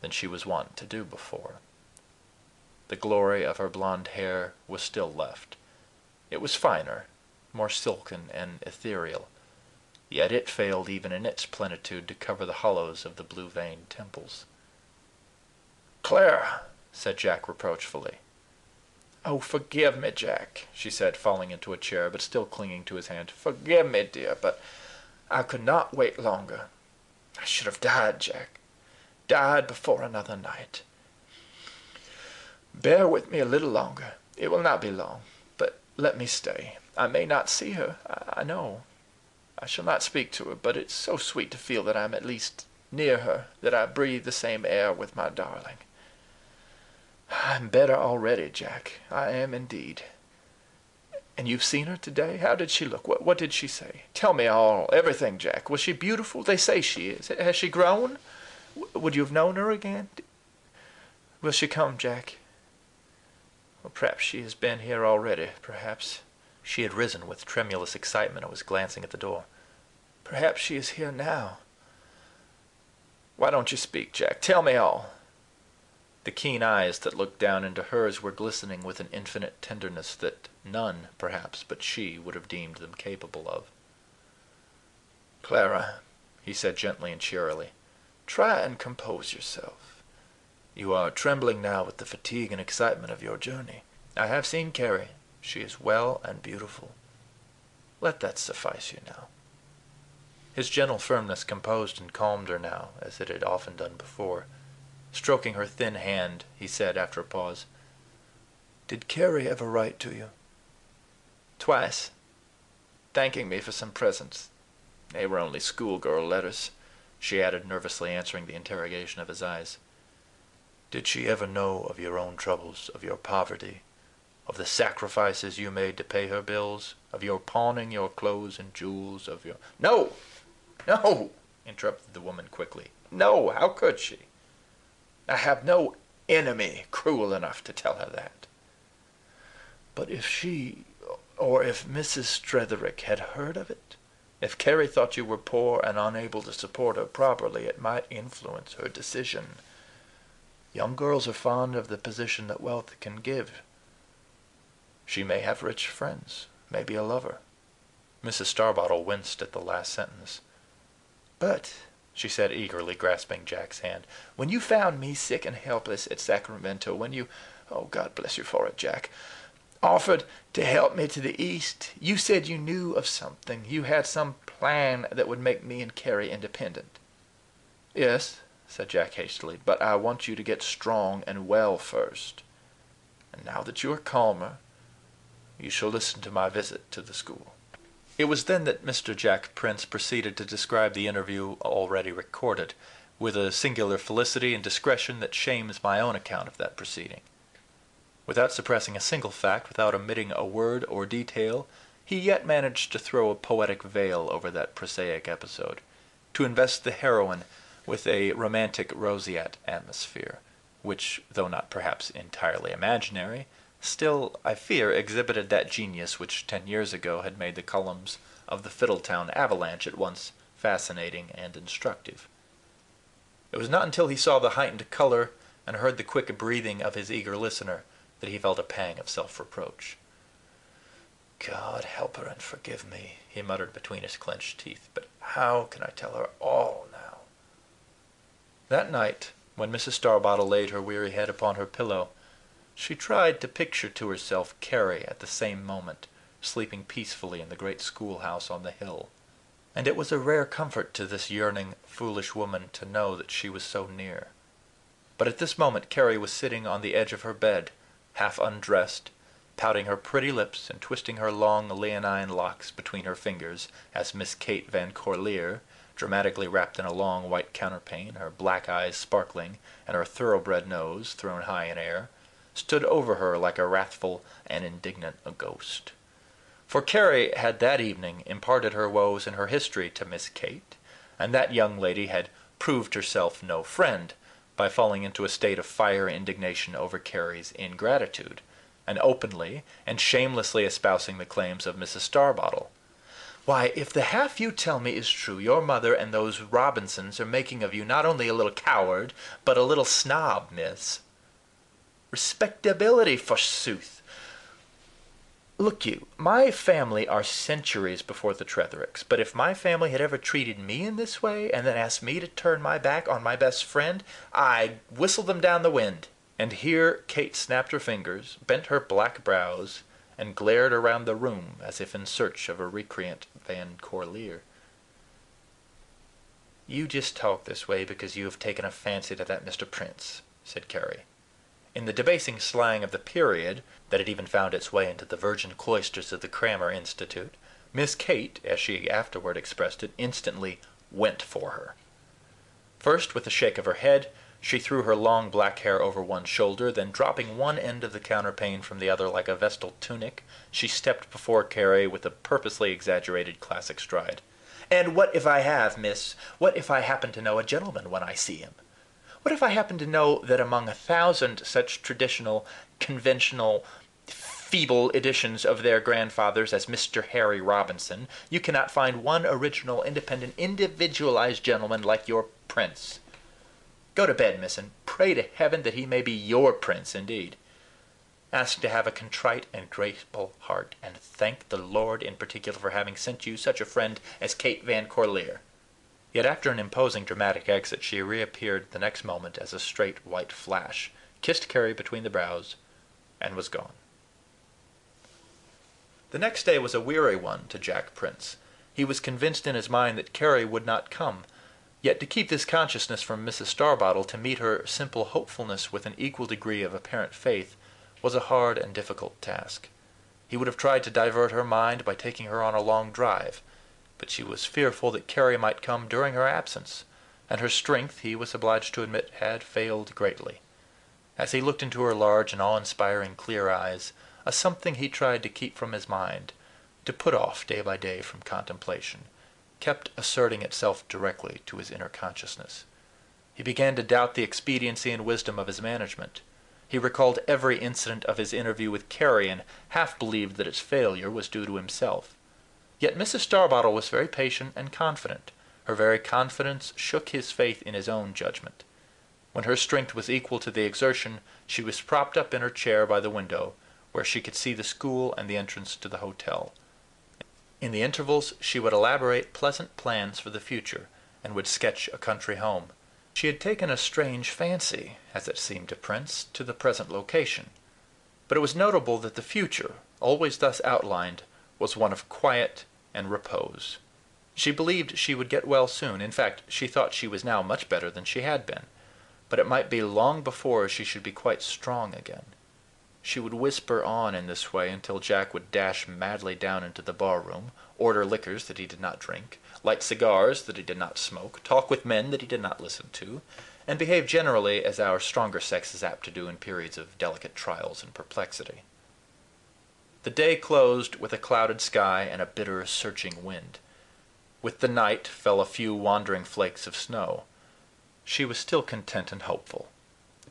than she was wont to do before. The glory of her blonde hair was still left. It was finer, more silken and ethereal, yet it failed even in its plenitude to cover the hollows of the blue-veined temples. "Clara," said Jack reproachfully. "Oh, forgive me, Jack," she said, falling into a chair, but still clinging to his hand. "Forgive me, dear, but I could not wait longer. I should have died, Jack. Died before another night. Bear with me a little longer. It will not be long, but let me stay. I may not see her, I know. I shall not speak to her, but it's so sweet to feel that I'm at least near her, that I breathe the same air with my darling. I'm better already, Jack. I am indeed. And you've seen her today? How did she look? What did she say? Tell me all, everything, Jack. Was she beautiful? They say she is. Has she grown? Would you have known her again? Will she come, Jack? Well, perhaps she has been here already, perhaps." She had risen with tremulous excitement and was glancing at the door. "Perhaps she is here now. Why don't you speak, Jack? Tell me all." The keen eyes that looked down into hers were glistening with an infinite tenderness that none, perhaps, but she would have deemed them capable of. "Clara," he said gently and cheerily, "try and compose yourself. You are trembling now with the fatigue and excitement of your journey. I have seen Carrie. She is well and beautiful. Let that suffice you now." His gentle firmness composed and calmed her now, as it had often done before. Stroking her thin hand, he said after a pause, "Did Carrie ever write to you?" "Twice, thanking me for some presents. They were only schoolgirl letters," she added, nervously answering the interrogation of his eyes. "Did she ever know of your own troubles, of your poverty, of the sacrifices you made to pay her bills, of your pawning your clothes and jewels, of your—" "No, no," interrupted the woman quickly. "No, how could she? I have no enemy cruel enough to tell her that." "But if she, or if Mrs. Tretherick had heard of it, if Carrie thought you were poor and unable to support her properly, it might influence her decision. Young girls are fond of the position that wealth can give. She may have rich friends, maybe a lover." Mrs. Starbottle winced at the last sentence. "But," she said eagerly, grasping Jack's hand, "when you found me sick and helpless at Sacramento, when you—oh, God bless you for it, Jack—offered to help me to the East, you said you knew of something. You had some plan that would make me and Carrie independent." "Yes," said Jack hastily, "but I want you to get strong and well first. And now that you are calmer, you shall listen to my visit to the school." It was then that Mr. Jack Prince proceeded to describe the interview already recorded, with a singular felicity and discretion that shames my own account of that proceeding. Without suppressing a single fact, without omitting a word or detail, he yet managed to throw a poetic veil over that prosaic episode, to invest the heroine with a romantic roseate atmosphere, which, though not perhaps entirely imaginary, still, I fear, exhibited that genius which 10 years ago had made the columns of the Fiddletown Avalanche at once fascinating and instructive. It was not until he saw the heightened color and heard the quick breathing of his eager listener that he felt a pang of self-reproach. "God help her and forgive me," he muttered between his clenched teeth, "but how can I tell her all now?" That night, when Mrs. Starbottle laid her weary head upon her pillow, she tried to picture to herself Carrie at the same moment, sleeping peacefully in the great schoolhouse on the hill, and it was a rare comfort to this yearning, foolish woman to know that she was so near. But at this moment Carrie was sitting on the edge of her bed, half undressed, pouting her pretty lips and twisting her long leonine locks between her fingers, as Miss Kate Van Corlear, dramatically wrapped in a long white counterpane, her black eyes sparkling, and her thoroughbred nose thrown high in air, stood over her like a wrathful and indignant ghost. For Carrie had that evening imparted her woes and her history to Miss Kate, and that young lady had proved herself no friend by falling into a state of fire indignation over Carrie's ingratitude, and openly and shamelessly espousing the claims of Mrs. Starbottle. Why, if the half you tell me is true, your mother and those Robinsons are making of you not only a little coward, but a little snob, miss. Respectability, forsooth! Look you, my family are centuries before the Tretherick's, but if my family had ever treated me in this way, and then asked me to turn my back on my best friend, I'd whistle them down the wind. And here Kate snapped her fingers, bent her black brows, and glared around the room as if in search of a recreant Van Corlear. "You just talk this way because you have taken a fancy to that Mr. Prince," said Carrie. In the debasing slang of the period, that had even found its way into the virgin cloisters of the Crammer Institute, Miss Kate, as she afterward expressed it, instantly "went for her." First, with a shake of her head, she threw her long black hair over one shoulder, then dropping one end of the counterpane from the other like a vestal tunic, she stepped before Carrie with a purposely exaggerated classic stride. "And what if I have, miss? What if I happen to know a gentleman when I see him? What if I happen to know that among 1,000 such traditional, conventional, feeble editions of their grandfathers as Mr. Harry Robinson, you cannot find one original, independent, individualized gentleman like your prince? Go to bed, miss, and pray to heaven that he may be your prince indeed. Ask to have a contrite and grateful heart, and thank the Lord in particular for having sent you such a friend as Kate Van Corlear." Yet after an imposing dramatic exit, she reappeared the next moment as a straight white flash, kissed Carrie between the brows, and was gone. The next day was a weary one to Jack Prince. He was convinced in his mind that Carrie would not come, yet to keep this consciousness from Mrs. Starbottle, to meet her simple hopefulness with an equal degree of apparent faith, was a hard and difficult task. He would have tried to divert her mind by taking her on a long drive, but she was fearful that Carrie might come during her absence, and her strength, he was obliged to admit, had failed greatly. As he looked into her large and awe-inspiring clear eyes, a something he tried to keep from his mind, to put off day by day from contemplation, kept asserting itself directly to his inner consciousness. He began to doubt the expediency and wisdom of his management. He recalled every incident of his interview with Carrie, and half believed that its failure was due to himself. Yet Mrs. Starbottle was very patient and confident. Her very confidence shook his faith in his own judgment. When her strength was equal to the exertion, she was propped up in her chair by the window, where she could see the school and the entrance to the hotel. In the intervals she would elaborate pleasant plans for the future, and would sketch a country home. She had taken a strange fancy, as it seemed to Prince, to the present location. But it was notable that the future, always thus outlined, was one of quiet and repose. She believed she would get well soon. In fact, she thought she was now much better than she had been. But it might be long before she should be quite strong again. She would whisper on in this way until Jack would dash madly down into the bar-room, order liquors that he did not drink, light cigars that he did not smoke, talk with men that he did not listen to, and behave generally as our stronger sex is apt to do in periods of delicate trials and perplexity. The day closed with a clouded sky and a bitter, searching wind. With the night fell a few wandering flakes of snow. She was still content and hopeful,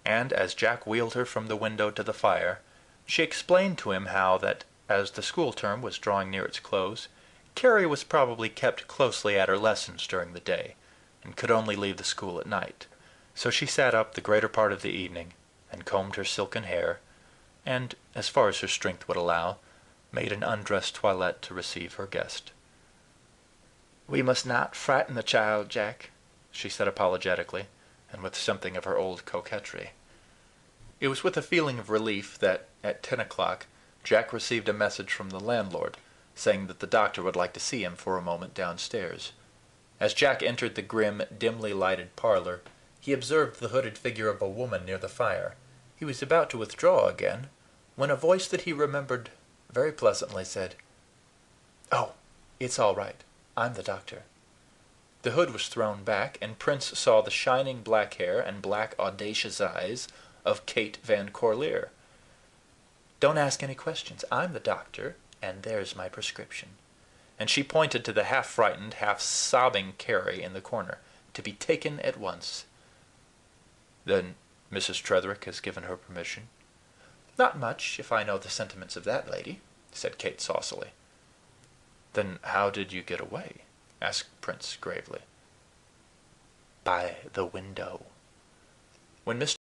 and as Jack wheeled her from the window to the fire, she explained to him how that, as the school term was drawing near its close, Carrie was probably kept closely at her lessons during the day, and could only leave the school at night. So she sat up the greater part of the evening, and combed her silken hair, and, as far as her strength would allow, made an undress toilette to receive her guest. "We must not frighten the child, Jack," she said apologetically, and with something of her old coquetry. It was with a feeling of relief that, at 10 o'clock, Jack received a message from the landlord, saying that the doctor would like to see him for a moment downstairs. As Jack entered the grim, dimly lighted parlor, he observed the hooded figure of a woman near the fire. He was about to withdraw again, when a voice that he remembered very pleasantly said, "Oh, it's all right. I'm the doctor." The hood was thrown back, and Prince saw the shining black hair and black, audacious eyes of Kate Van Corlear. "Don't ask any questions. I'm the doctor, and there's my prescription." And she pointed to the half-frightened, half-sobbing Carrie in the corner, to be taken at once. "Then Mrs. Tretherick has given her permission?" "Not much, if I know the sentiments of that lady," said Kate saucily. "Then how did you get away?" asked Prince gravely. "By the window." When Mr.